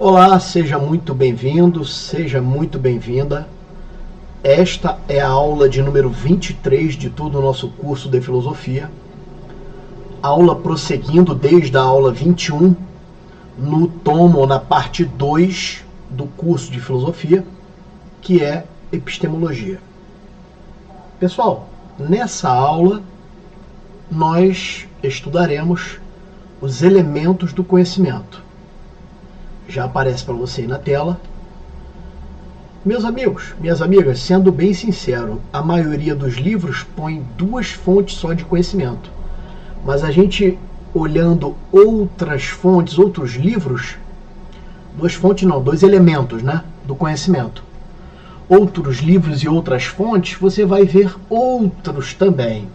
Olá, seja muito bem-vindo, seja muito bem-vinda. Esta é a aula de número 23 de todo o nosso curso de filosofia. Aula prosseguindo desde a aula 21, no tomo, na parte 2 do curso de filosofia, que é epistemologia. Pessoal, nessa aula nós estudaremos os elementos do conhecimento. Já aparece para você aí na tela. Meus amigos, minhas amigas, sendo bem sincero, a maioria dos livros põe duas fontes só de conhecimento. Mas a gente, olhando outras fontes, outros livros, dois elementos, né, do conhecimento. Outros livros e outras fontes, você vai ver outros também,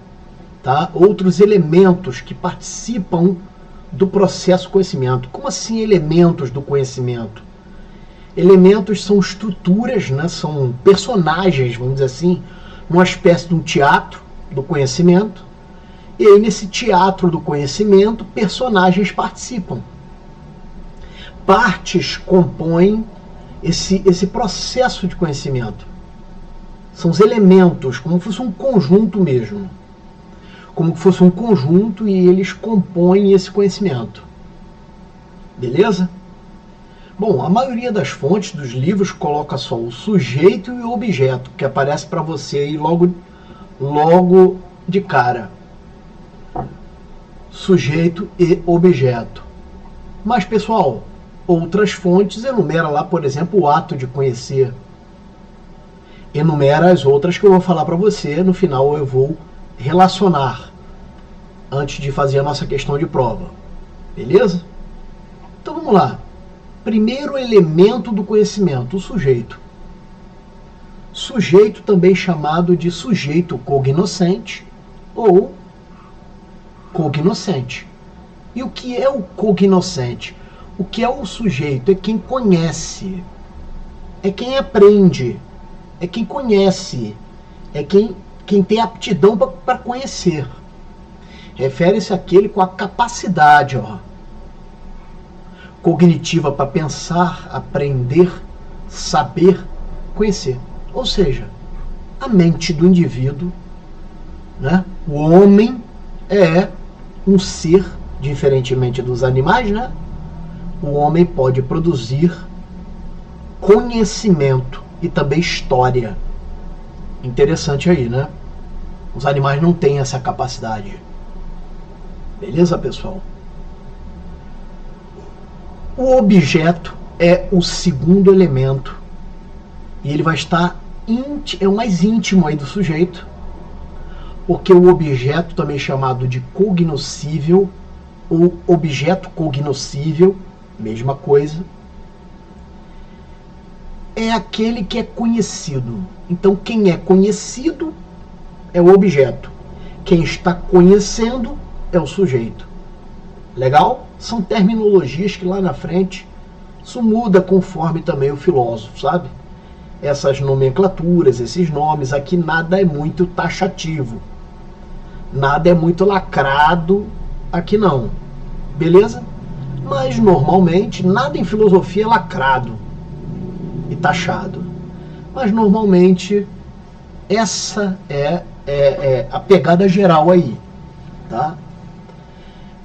tá? Outros elementos que participam do processo conhecimento. Como assim elementos do conhecimento? Elementos são estruturas, né? São personagens, vamos dizer assim, numa espécie de um teatro do conhecimento. E aí nesse teatro do conhecimento, personagens participam. Partes compõem esse processo de conhecimento. São os elementos, como se fosse um conjunto mesmo. Como se fosse um conjunto e eles compõem esse conhecimento. Beleza? Bom, a maioria das fontes dos livros coloca só o sujeito e o objeto, que aparece para você aí logo de cara. Sujeito e objeto. Mas, pessoal, outras fontes enumeram lá, por exemplo, o ato de conhecer. Enumera as outras que eu vou falar para você, no final eu vou relacionar antes de fazer a nossa questão de prova. Beleza? Então vamos lá. Primeiro elemento do conhecimento, o sujeito. Sujeito também chamado de sujeito cognoscente ou cognoscente. E o que é o cognoscente? O que é o sujeito? É quem conhece, é quem aprende, é quem conhece, é quem tem aptidão para conhecer. Refere-se àquele com a capacidade cognitiva para pensar, aprender, saber, conhecer. Ou seja, a mente do indivíduo, né? O homem é um ser, diferentemente dos animais, né? O homem pode produzir conhecimento e também história. Interessante aí, né? Os animais não têm essa capacidade. Beleza, pessoal? O objeto é o segundo elemento. E ele vai estar é o mais íntimo aí do sujeito. Porque o objeto, também chamado de cognoscível, ou objeto cognoscível, mesma coisa, é aquele que é conhecido. Então, quem é conhecido é o objeto. Quem está conhecendo é o sujeito. Legal? São terminologias que lá na frente isso muda conforme também o filósofo, sabe? Essas nomenclaturas, esses nomes, aqui nada é muito taxativo. Nada é muito lacrado, aqui não. Beleza? Mas normalmente nada em filosofia é lacrado e taxado. Mas normalmente essa é a pegada geral aí, tá?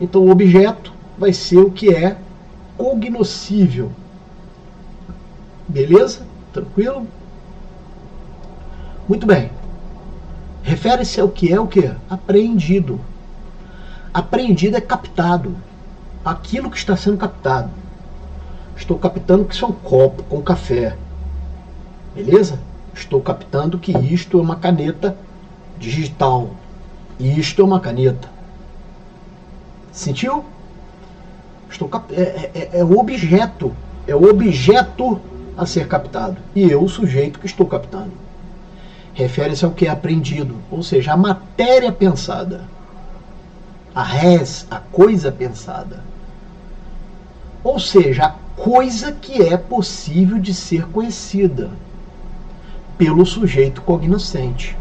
Então o objeto vai ser o que é cognoscível. Beleza? Tranquilo? Muito bem. Refere-se ao que é o quê? Apreendido. Apreendido é captado. Aquilo que está sendo captado. Estou captando que isso é um copo com café. Beleza? Estou captando que isto é uma caneta digital. Isto é uma caneta. Sentiu? É o objeto. É o objeto a ser captado. E eu, o sujeito que estou captando. Refere-se ao que é aprendido. Ou seja, a matéria pensada. A coisa pensada. Ou seja, a coisa que é possível de ser conhecida pelo sujeito cognoscente.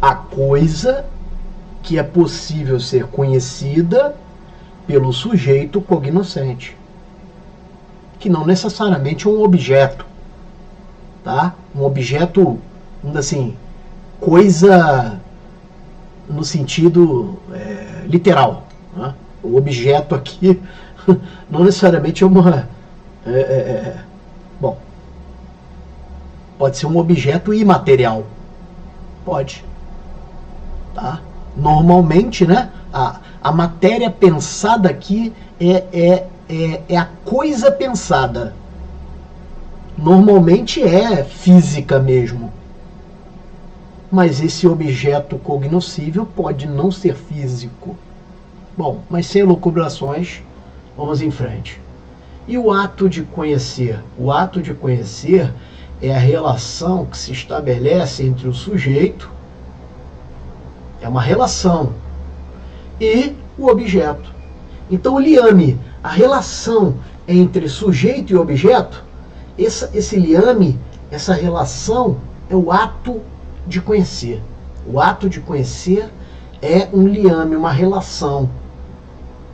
A coisa que é possível ser conhecida pelo sujeito cognoscente. que não necessariamente é um objeto, tá? Um objeto, assim, coisa no sentido literal, né? O objeto aqui não necessariamente é uma... bom, pode ser um objeto imaterial. Pode. Tá? Normalmente, né, a matéria pensada aqui é a coisa pensada. Normalmente é física mesmo. Mas esse objeto cognoscível pode não ser físico. Bom, mas sem elucubrações, vamos em frente. E o ato de conhecer? O ato de conhecer é a relação que se estabelece entre o sujeito, é uma relação, e o objeto. Então o liame, a relação entre sujeito e objeto, esse liame, essa relação é o ato de conhecer. O ato de conhecer é um liame, uma relação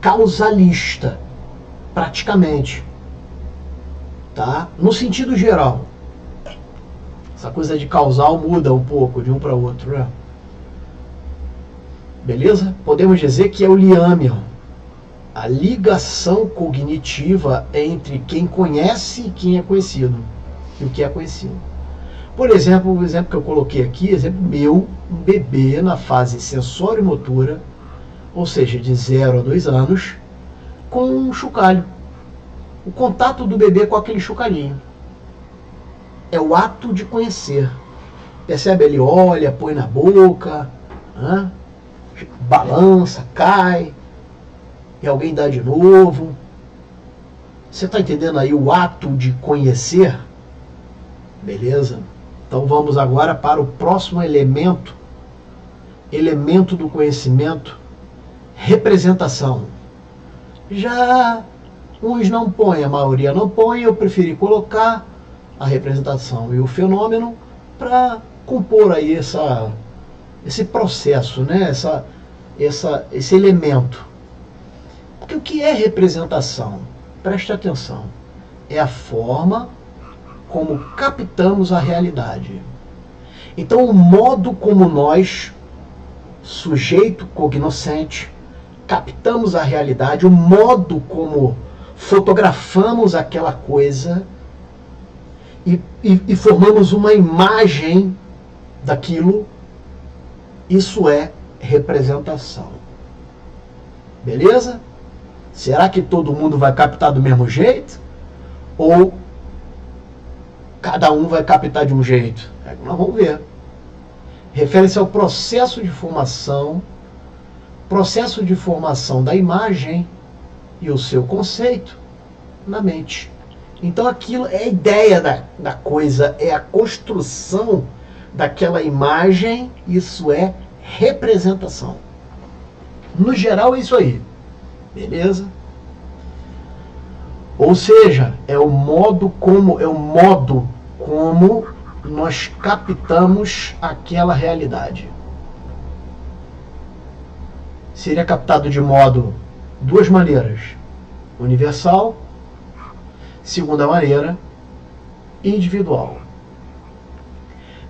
causalista, praticamente, tá? No sentido geral. Essa coisa de causal muda um pouco de um para outro, né? Beleza? Podemos dizer que é o liame, ó, a ligação cognitiva entre quem conhece e quem é conhecido, e o que é conhecido. Por exemplo, o exemplo que eu coloquei aqui, exemplo meu, um bebê na fase sensório-motora, ou seja, de 0 a 2 anos, com um chocalho. O contato do bebê com aquele chocalhinho é o ato de conhecer. Percebe? Ele olha, põe na boca, né? Balança, cai, e alguém dá de novo. Você está entendendo aí o ato de conhecer? Beleza? Então vamos agora para o próximo elemento do conhecimento, representação. Já uns não põem, a maioria não põe, eu preferi colocar a representação e o fenômeno para compor aí esse processo, né? Esse elemento. Porque o que é representação? Preste atenção. É a forma como captamos a realidade. Então, o modo como nós, sujeito cognoscente, captamos a realidade, o modo como fotografamos aquela coisa e formamos uma imagem daquilo, isso é representação. Beleza? Será que todo mundo vai captar do mesmo jeito? Ou cada um vai captar de um jeito? É que nós vamos ver. Refere-se ao processo de formação da imagem e o seu conceito na mente. Então aquilo é a ideia da coisa, é a construção daquela imagem, isso é representação. No geral é isso aí. Beleza? Ou seja, é o modo como nós captamos aquela realidade. Seria captado de duas maneiras: universal, segunda maneira, individual.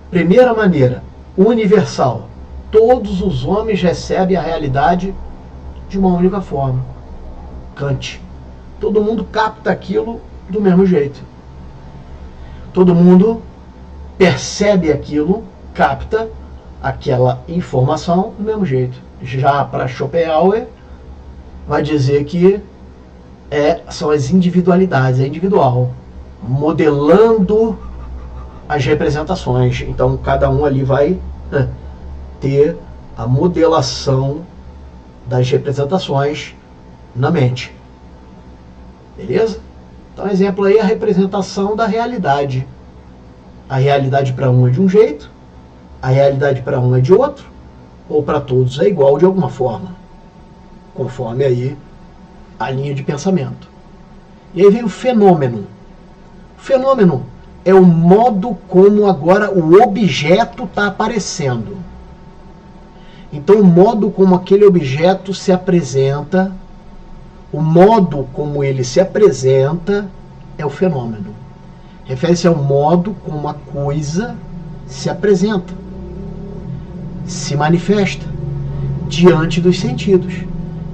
Primeira maneira, universal. Todos os homens recebem a realidade de uma única forma. Kant. Todo mundo capta aquilo do mesmo jeito. Todo mundo percebe aquilo, capta aquela informação do mesmo jeito. Já para Schopenhauer, vai dizer que são as individualidades, é individual, modelando as representações. Então, cada um ali vai ter a modelação das representações na mente. Beleza? Então, exemplo aí, a representação da realidade. A realidade para um é de um jeito, a realidade para um é de outro, ou para todos é igual de alguma forma, conforme aí a linha de pensamento. E aí vem o fenômeno. O fenômeno é o modo como agora o objeto está aparecendo. Então, o modo como aquele objeto se apresenta, o modo como ele se apresenta é o fenômeno. Refere-se ao modo como a coisa se apresenta, se manifesta diante dos sentidos: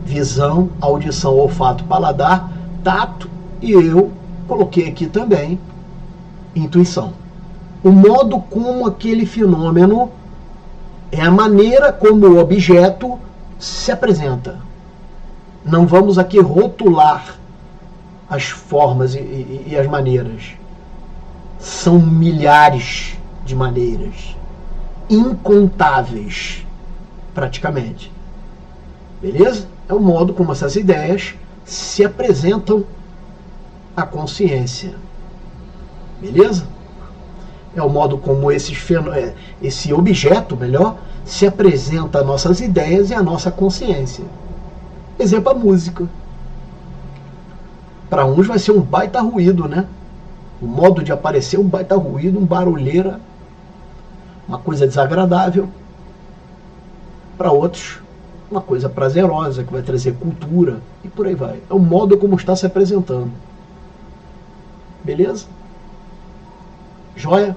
visão, audição, olfato, paladar, tato, e eu coloquei aqui também intuição. O modo como aquele fenômeno é a maneira como o objeto se apresenta. Não vamos aqui rotular as formas e as maneiras. São milhares de maneiras, incontáveis, praticamente. Beleza? É o modo como essas ideias se apresentam à consciência. Beleza? É o modo como esse objeto, melhor, se apresenta a nossas ideias e a nossa consciência. Exemplo, a música. Para uns vai ser um baita ruído, né? O modo de aparecer um baita ruído, um barulheira, uma coisa desagradável. Para outros, uma coisa prazerosa, que vai trazer cultura, e por aí vai. É o modo como está se apresentando. Beleza? Joia?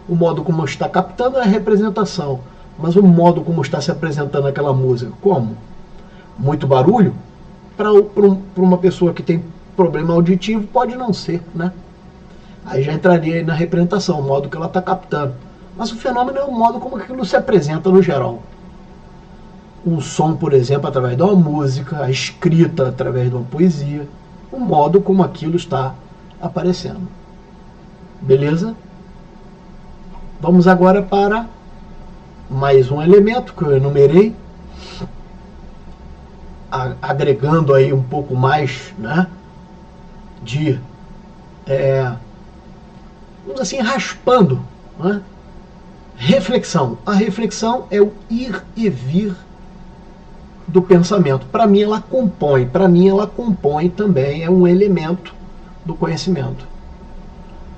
O modo como está captando é a representação, mas o modo como está se apresentando aquela música, como? Muito barulho? Para uma pessoa que tem problema auditivo, pode não ser, né? Aí já entraria aí na representação, o modo que ela está captando. Mas o fenômeno é o modo como aquilo se apresenta no geral. Um som, por exemplo, através de uma música, a escrita através de uma poesia, o modo como aquilo está aparecendo. Beleza? Vamos agora para mais um elemento que eu enumerei, agregando aí um pouco mais, né, de, vamos assim, raspando, né? Reflexão. A reflexão é o ir e vir do pensamento. Para mim ela compõe também, é um elemento do conhecimento.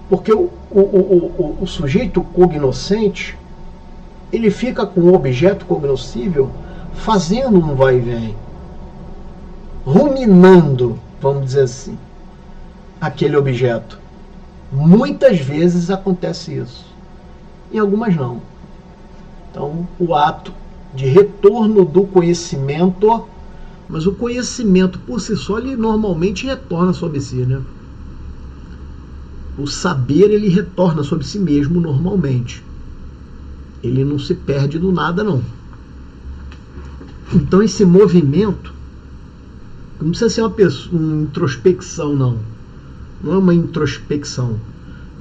Porque o sujeito cognoscente, ele fica com o objeto cognoscível fazendo um vai e vem, ruminando, vamos dizer assim, aquele objeto. Muitas vezes acontece isso, em algumas não. Então, o ato de retorno do conhecimento, mas o conhecimento por si só, ele normalmente retorna sobre si, né? O saber, ele retorna sobre si mesmo normalmente. Ele não se perde do nada, não. Então esse movimento não precisa ser uma introspecção, não. Não é uma introspecção,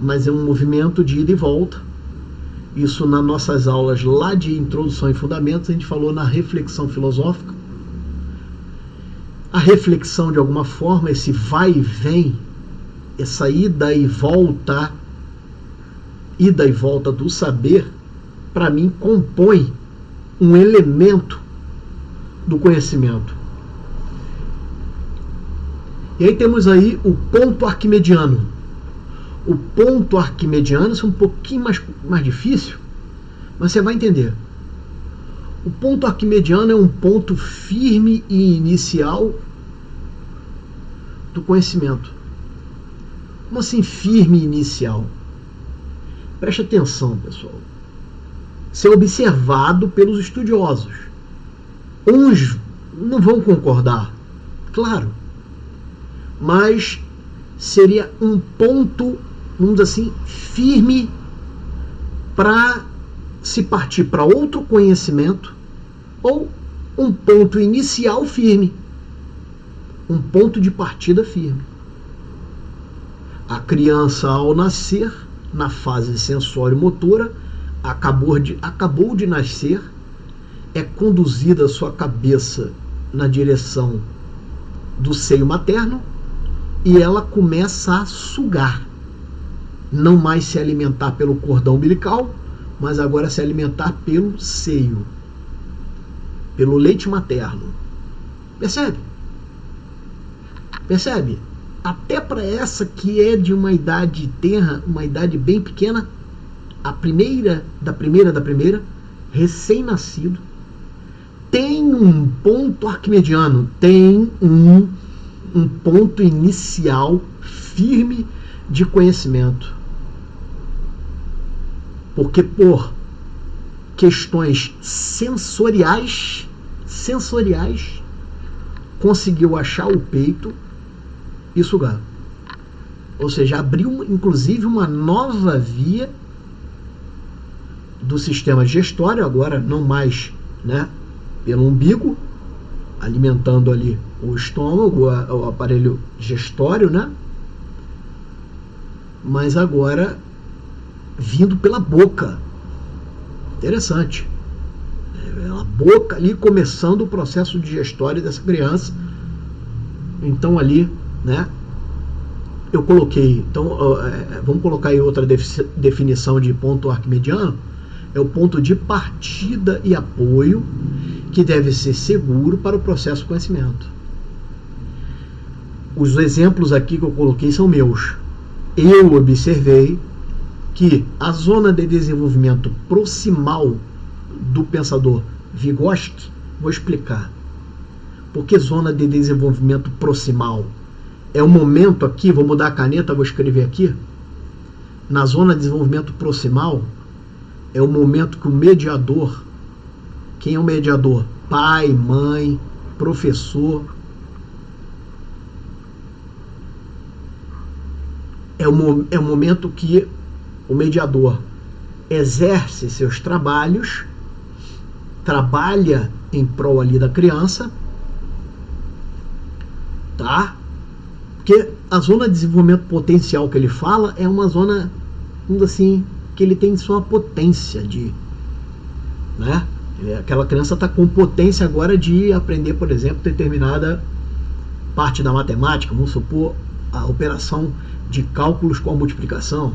mas é um movimento de ida e volta. Isso nas nossas aulas lá de Introdução e Fundamentos, a gente falou na reflexão filosófica. A reflexão, de alguma forma, esse vai e vem, essa ida e volta do saber, para mim, compõe um elemento do conhecimento. E aí temos aí o ponto arquimediano. O ponto arquimediano, isso é um pouquinho mais difícil, mas você vai entender. O ponto arquimediano é um ponto firme e inicial do conhecimento. Como assim firme e inicial? Preste atenção, pessoal. Isso é observado pelos estudiosos. Uns não vão concordar, claro, mas seria um ponto, vamos dizer assim, firme para se partir para outro conhecimento, ou um ponto inicial firme, um ponto de partida firme. A criança, ao nascer, na fase sensório-motora, acabou de nascer, é conduzida a sua cabeça na direção do seio materno e ela começa a sugar. Não mais se alimentar pelo cordão umbilical, mas agora se alimentar pelo seio, pelo leite materno. Percebe? Percebe? Até para essa que é de uma idade tenra, uma idade bem pequena, a primeira, recém-nascido, tem um ponto arquimediano, tem um ponto inicial firme de conhecimento. Porque por questões sensoriais, conseguiu achar o peito e sugar. Ou seja, abriu inclusive uma nova via do sistema digestório, agora não mais, né, pelo umbigo, alimentando ali o estômago, o aparelho digestório, né, mas agora vindo pela boca. Interessante. A boca ali começando o processo digestório dessa criança. Então ali, né, eu coloquei, então vamos colocar aí outra definição de ponto arquimediano. É o ponto de partida e apoio que deve ser seguro para o processo de conhecimento. Os exemplos aqui que eu coloquei são meus. Eu observei que a zona de desenvolvimento proximal do pensador Vygotsky, vou explicar. Por que zona de desenvolvimento proximal? É o momento aqui, vou mudar a caneta, vou escrever aqui. Na zona de desenvolvimento proximal, é o momento que o mediador, quem é o mediador? Pai, mãe, professor. É o momento que o mediador exerce seus trabalhos, trabalha em prol ali da criança, tá? Porque a zona de desenvolvimento potencial que ele fala é uma zona, assim, que ele tem só a potência de, né? Aquela criança está com potência agora de aprender, por exemplo, determinada parte da matemática, vamos supor, a operação de cálculos com a multiplicação,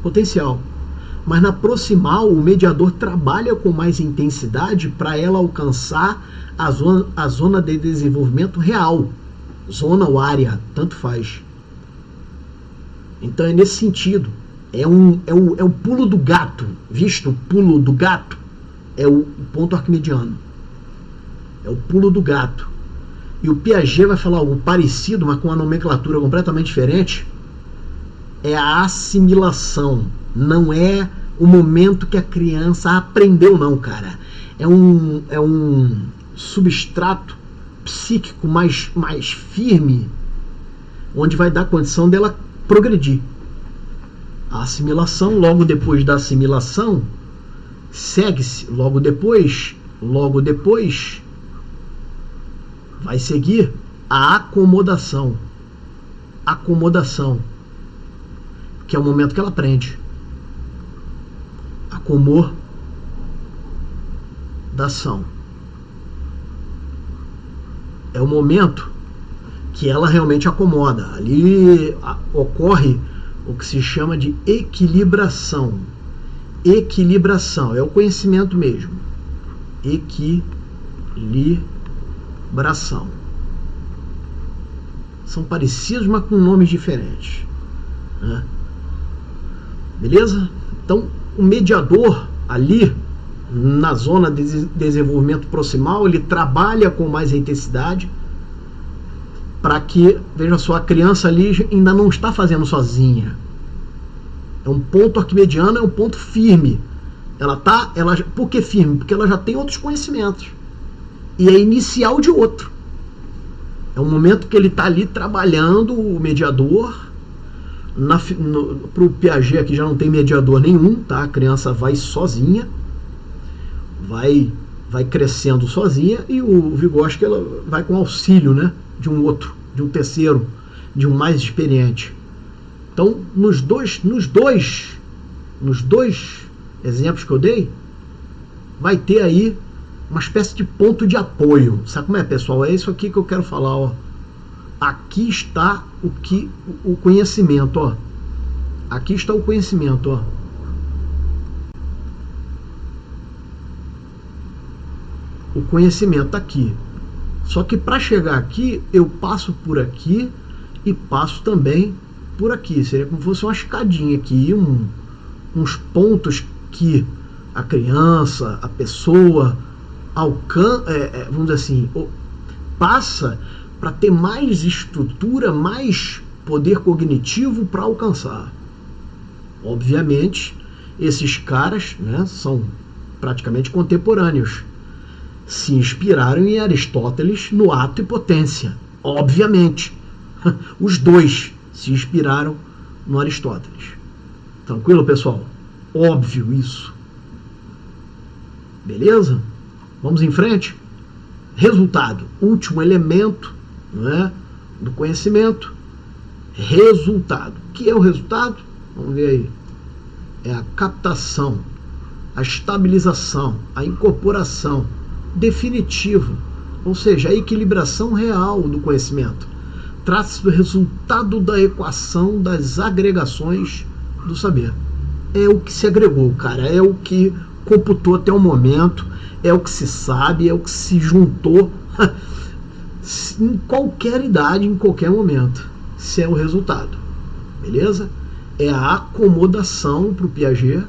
potencial. Mas na proximal, o mediador trabalha com mais intensidade para ela alcançar a zona de desenvolvimento real. Zona ou área, tanto faz. Então é nesse sentido. É o pulo do gato. Visto o pulo do gato? É o ponto arquimediano. É o pulo do gato. E o Piaget vai falar algo parecido, mas com uma nomenclatura completamente diferente. É a assimilação. Não é o momento que a criança aprendeu, não, cara. É um substrato psíquico mais firme, onde vai dar condição dela progredir. A assimilação, logo depois da assimilação, segue-se, logo depois, vai seguir a acomodação. Acomodação, que é o momento que ela aprende. Acomodação. É o momento que ela realmente acomoda. Ali ocorre o que se chama de equilibração. Equilibração, é o conhecimento mesmo. Equilibração. São parecidos, mas com nomes diferentes, né? Beleza? Então, o mediador ali, na zona de desenvolvimento proximal, ele trabalha com mais intensidade para que, veja só, a criança ali ainda não está fazendo sozinha. É um ponto arquimediano, é um ponto firme. Por que firme? Porque ela já tem outros conhecimentos. E é inicial de outro. É um momento que ele está ali trabalhando o mediador. Para o Piaget aqui já não tem mediador nenhum, tá? A criança vai sozinha. Vai crescendo sozinha, e o Vygotsky ela vai com auxílio, né, de um outro, de um terceiro, de um mais experiente. Então, nos dois exemplos que eu dei, vai ter aí uma espécie de ponto de apoio. Sabe como é, pessoal? É isso aqui que eu quero falar, ó. Aqui está o conhecimento, ó. Aqui está o conhecimento, ó. O conhecimento está aqui. Só que para chegar aqui, eu passo por aqui e passo também por aqui. Seria como se fosse uma escadinha aqui, uns pontos que a criança, a pessoa alcança, vamos dizer assim, passa para ter mais estrutura, mais poder cognitivo para alcançar. Obviamente, esses caras, né, são praticamente contemporâneos. Se inspiraram em Aristóteles no ato e potência. Obviamente. Os dois se inspiraram no Aristóteles. Tranquilo, pessoal? Óbvio isso. Beleza? Vamos em frente? Resultado. Último elemento, né, do conhecimento. Resultado. O que é o resultado? Vamos ver aí. É a captação, a estabilização, a incorporação definitiva, ou seja, a equilibração real do conhecimento. Trata-se do resultado da equação das agregações do saber. É o que se agregou, cara, é o que computou até o momento, é o que se sabe, é o que se juntou em qualquer idade, em qualquer momento. Esse é o resultado, beleza? É a acomodação para o Piaget,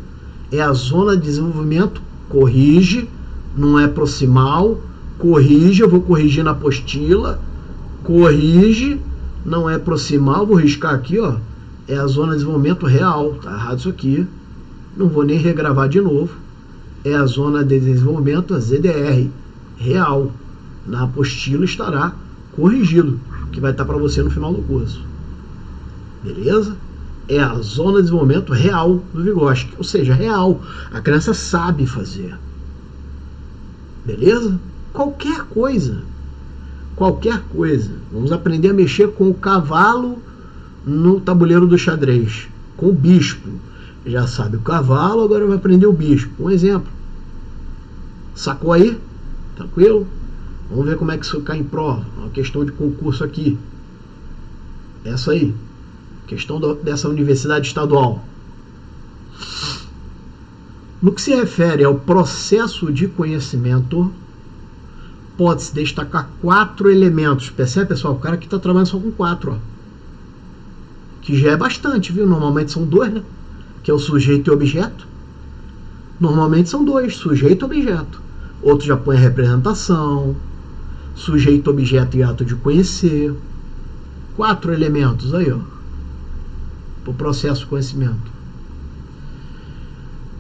é a zona de desenvolvimento, corrige, não é proximal, corrige, eu vou corrigir na apostila, corrige, não é proximal, vou riscar aqui, ó, é a zona de desenvolvimento real, tá errado isso aqui, não vou nem regravar de novo, é a zona de desenvolvimento, a ZDR, real, na apostila estará corrigido, que vai estar para você no final do curso, beleza? É a zona de desenvolvimento real do Vygotsky, ou seja, real, a criança sabe fazer. Beleza? Qualquer coisa. Vamos aprender a mexer com o cavalo no tabuleiro do xadrez. Com o bispo. Já sabe o cavalo, agora vai aprender o bispo. Um exemplo. Sacou aí? Tranquilo? Vamos ver como é que isso cai em prova. Uma questão de concurso aqui. Essa aí. Questão dessa universidade estadual. No que se refere ao processo de conhecimento, pode-se destacar 4 elementos. Percebe, pessoal? O cara que está trabalhando só com 4, ó. Que já é bastante, viu? Normalmente são 2, né? Que é o sujeito e objeto. Normalmente são 2, sujeito e objeto. Outro já põe a representação, sujeito, objeto e ato de conhecer. 4 elementos aí, ó. Para o processo de conhecimento.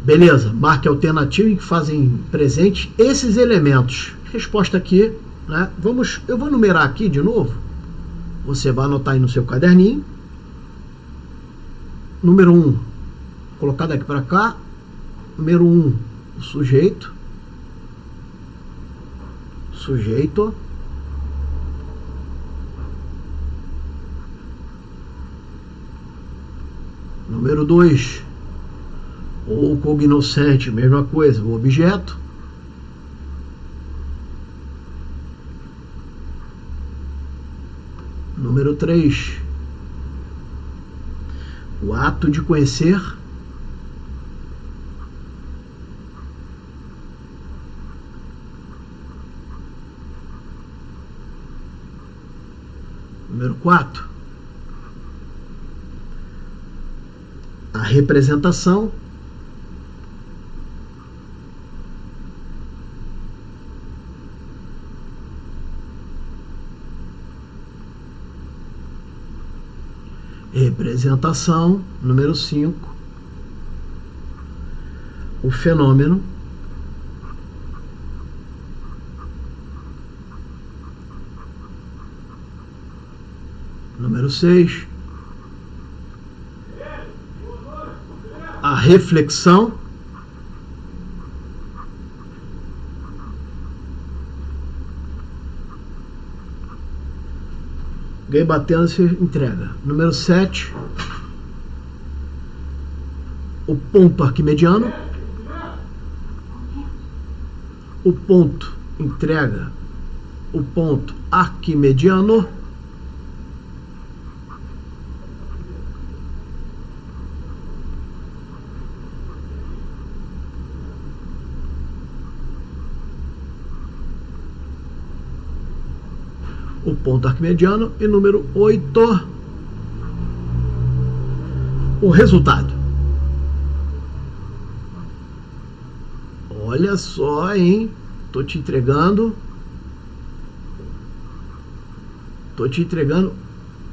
Beleza, marque alternativa em que fazem presente esses elementos. Resposta aqui, né? Eu vou numerar aqui de novo. Você vai anotar aí no seu caderninho. Número 1, colocar daqui para cá. Número 1, o sujeito. Sujeito. Número 2, o cognoscente, mesma coisa, o objeto. Número 3, o ato de conhecer. Número 4, a representação. Representação. Número 5, o fenômeno. Número 6, a reflexão. Alguém batendo, se entrega. Número 7, o ponto arquimediano. O ponto entrega o ponto arquimediano. O ponto arquimediano. E número 8, o resultado. Olha só, hein? Tô te entregando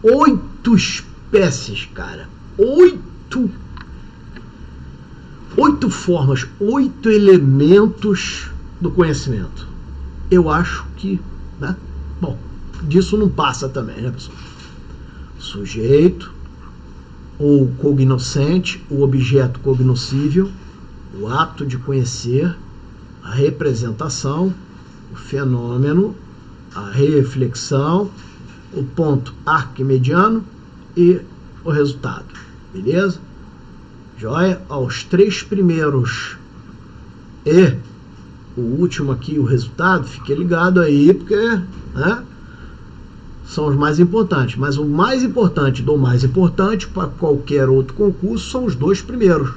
8 espécies, cara. 8 formas, 8 elementos do conhecimento. Eu acho que, né? Bom, disso não passa também, né, pessoal? Sujeito, ou cognoscente, o objeto cognoscível, o ato de conhecer, a representação, o fenômeno, a reflexão, o ponto arquimediano e o resultado. Beleza? Joia? Os 3 primeiros e o último aqui, o resultado, fique ligado aí, porque, né, são os mais importantes. Mas o mais importante do mais importante para qualquer outro concurso são os 2 primeiros.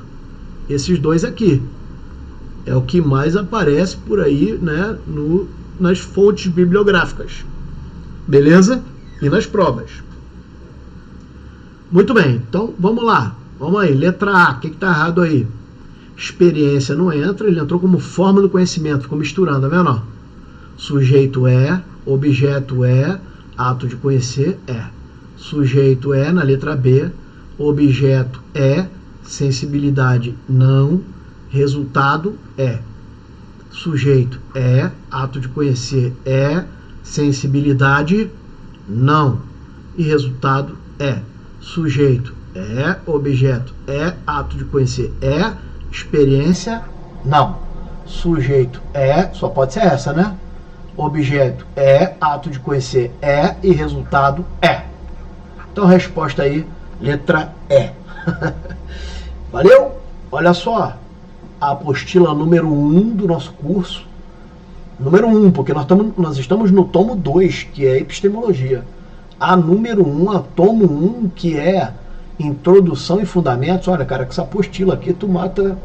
Esses 2 aqui. É o que mais aparece por aí, né, nas fontes bibliográficas. Beleza? E nas provas. Muito bem, então vamos lá. Vamos aí, letra A, o que está errado aí? Experiência não entra, ele entrou como forma do conhecimento, ficou misturando, tá vendo? Sujeito é, objeto é, ato de conhecer é. Sujeito é, na letra B, objeto é, sensibilidade não, resultado é. Sujeito é, ato de conhecer é, sensibilidade não. E resultado é. Sujeito é, objeto é, ato de conhecer é, experiência não. Sujeito é, só pode ser essa, né? Objeto é, ato de conhecer é e resultado é. Então resposta aí, letra E. Valeu? Olha só, a apostila número 1 do nosso curso. Número 1, porque nós estamos no tomo 2, que é epistemologia. A número 1, a tomo 1, que é introdução e fundamentos. Olha, cara, com essa apostila aqui tu mata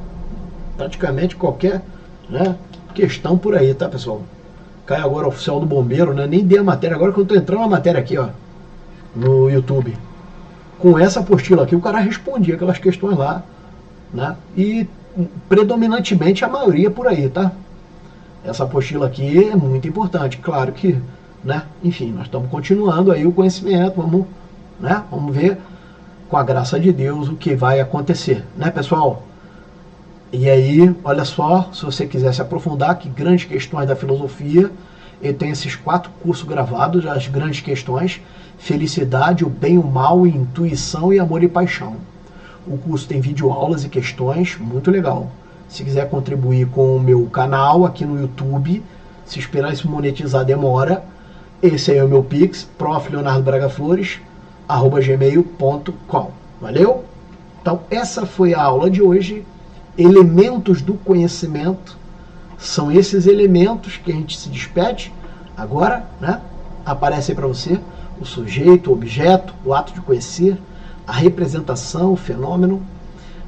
praticamente qualquer, né, questão por aí, tá, pessoal? Cai agora o oficial do bombeiro, né? Nem dei a matéria, agora que eu tô entrando na matéria aqui, ó, no YouTube. Com essa apostila aqui, o cara respondia aquelas questões lá, né? E predominantemente a maioria por aí, tá? Essa apostila aqui é muito importante, claro que, né? Enfim, nós estamos continuando aí o conhecimento, vamos, né? Vamos ver, com a graça de Deus, o que vai acontecer, né, pessoal? E aí, olha só, se você quiser se aprofundar, que grandes questões da filosofia, ele tem esses 4 cursos gravados, as grandes questões: felicidade, o bem, o mal, intuição e amor e paixão. O curso tem videoaulas e questões, muito legal. Se quiser contribuir com o meu canal aqui no YouTube, se esperar isso monetizar demora, esse aí é o meu Pix, prof.leonardobragaflores@gmail.com. Valeu? Então essa foi a aula de hoje. Elementos do conhecimento, são esses elementos que a gente se despede agora, né? Aparece aí para você o sujeito, o objeto, o ato de conhecer, a representação, o fenômeno,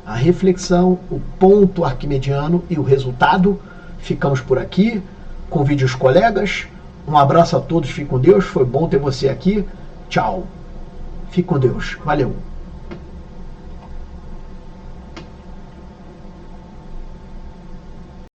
a reflexão, o ponto arquimediano e o resultado. Ficamos por aqui, convide os colegas, um abraço a todos, fique com Deus, foi bom ter você aqui, tchau, fique com Deus, valeu.